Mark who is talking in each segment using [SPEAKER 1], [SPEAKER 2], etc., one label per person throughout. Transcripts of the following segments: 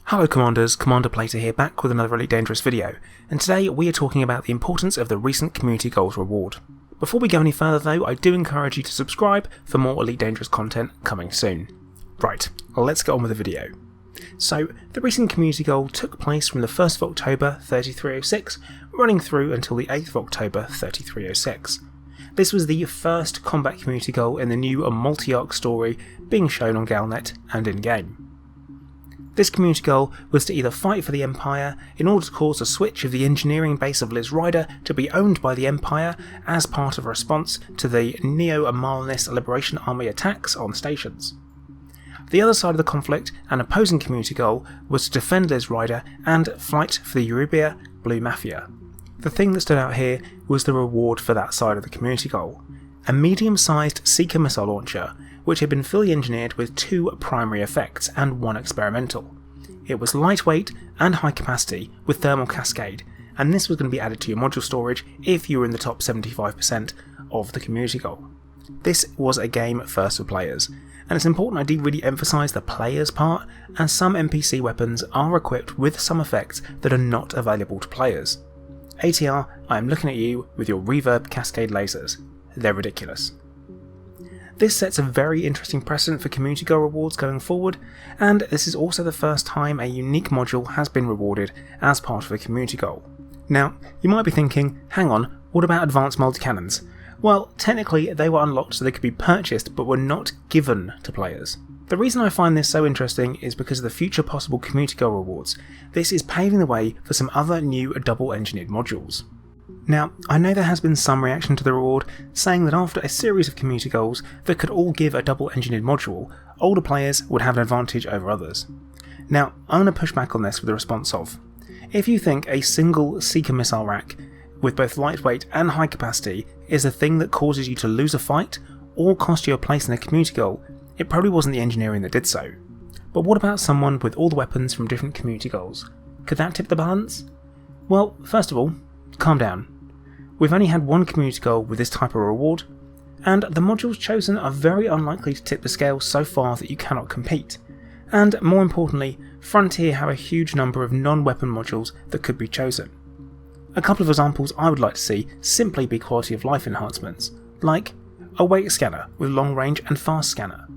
[SPEAKER 1] Hello Commanders, Commander Plater here, back with another Elite Dangerous video, and today we are talking about the importance of the recent Community Goals reward. Before we go any further though, I do encourage you to subscribe for more Elite Dangerous content coming soon. Right, let's get on with the video. So, the recent Community Goal took place from the 1st of October 3306, running through until the 8th of October 3306. This was the first combat Community Goal in the new multi-arc story being shown on Galnet and in-game. This community goal was to either fight for the Empire in order to cause a switch of the engineering base of Liz Ryder to be owned by the Empire as part of a response to the Neo-Amalnis Liberation Army attacks on stations. The other side of the conflict, an opposing community goal, was to defend Liz Ryder and fight for the Eurybia Blue Mafia. The thing that stood out here was the reward for that side of the community goal, a medium-sized Seeker missile launcher, which had been fully engineered with 2 primary effects and 1 experimental. It was lightweight and high capacity with thermal cascade, and this was going to be added to your module storage if you were in the top 75% of the community goal. This was a game first for players, and it's important I do really emphasise the players part, as some NPC weapons are equipped with some effects that are not available to players. ATR, I am looking at you with your reverb cascade lasers. They're ridiculous. This sets a very interesting precedent for community goal rewards going forward, and this is also the first time a unique module has been rewarded as part of a community goal. Now, you might be thinking, hang on, what about advanced multi-cannons? Well, technically they were unlocked so they could be purchased but were not given to players. The reason I find this so interesting is because of the future possible community goal rewards. This is paving the way for some other new double-engineered modules. Now, I know there has been some reaction to the reward, saying that after a series of community goals that could all give a double-engineered module, older players would have an advantage over others. Now, I'm going to push back on this with the response of, if you think a single Seeker missile rack with both lightweight and high capacity is a thing that causes you to lose a fight or cost you a place in a community goal, it probably wasn't the engineering that did so. But what about someone with all the weapons from different community goals? Could that tip the balance? Well, first of all, calm down. We've only had one community goal with this type of reward, and the modules chosen are very unlikely to tip the scale so far that you cannot compete. And more importantly, Frontier have a huge number of non-weapon modules that could be chosen. A couple of examples I would like to see simply be quality of life enhancements, like a weight scanner with long range and fast scanner,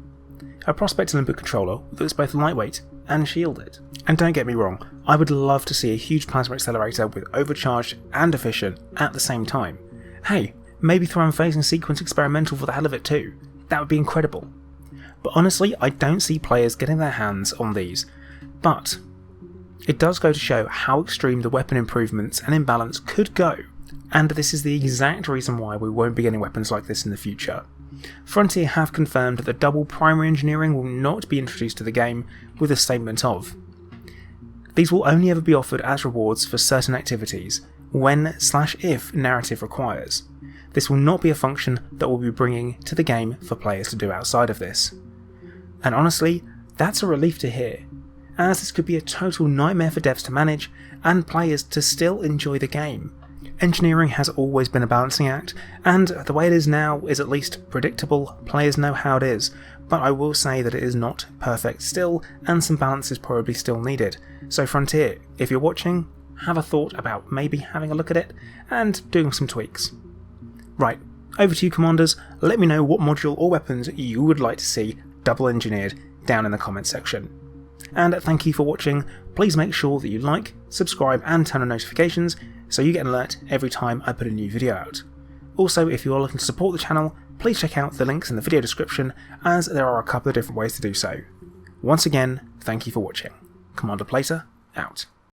[SPEAKER 1] a Prospector Limbic controller that's both lightweight and shielded. And don't get me wrong, I would love to see a huge plasma accelerator with overcharged and efficient at the same time. Hey, maybe throw in phasing sequence experimental for the hell of it too. That would be incredible. But honestly, I don't see players getting their hands on these. But it does go to show how extreme the weapon improvements and imbalance could go, and this is the exact reason why we won't be getting weapons like this in the future. Frontier have confirmed that the double primary engineering will not be introduced to the game, with a statement of, these will only ever be offered as rewards for certain activities, when/if narrative requires. This will not be a function that we'll be bringing to the game for players to do outside of this. And honestly, that's a relief to hear, as this could be a total nightmare for devs to manage and players to still enjoy the game. Engineering has always been a balancing act, and the way it is now is at least predictable, players know how it is, but I will say that it is not perfect still, and some balance is probably still needed. So Frontier, if you're watching, have a thought about maybe having a look at it, and doing some tweaks. Right, over to you Commanders, let me know what module or weapons you would like to see double engineered down in the comments section. And thank you for watching. Please make sure that you like, subscribe and turn on notifications so you get an alert every time I put a new video out. Also, if you are looking to support the channel, please check out the links in the video description, as there are a couple of different ways to do so. Once again, thank you for watching. Commander Plater, out.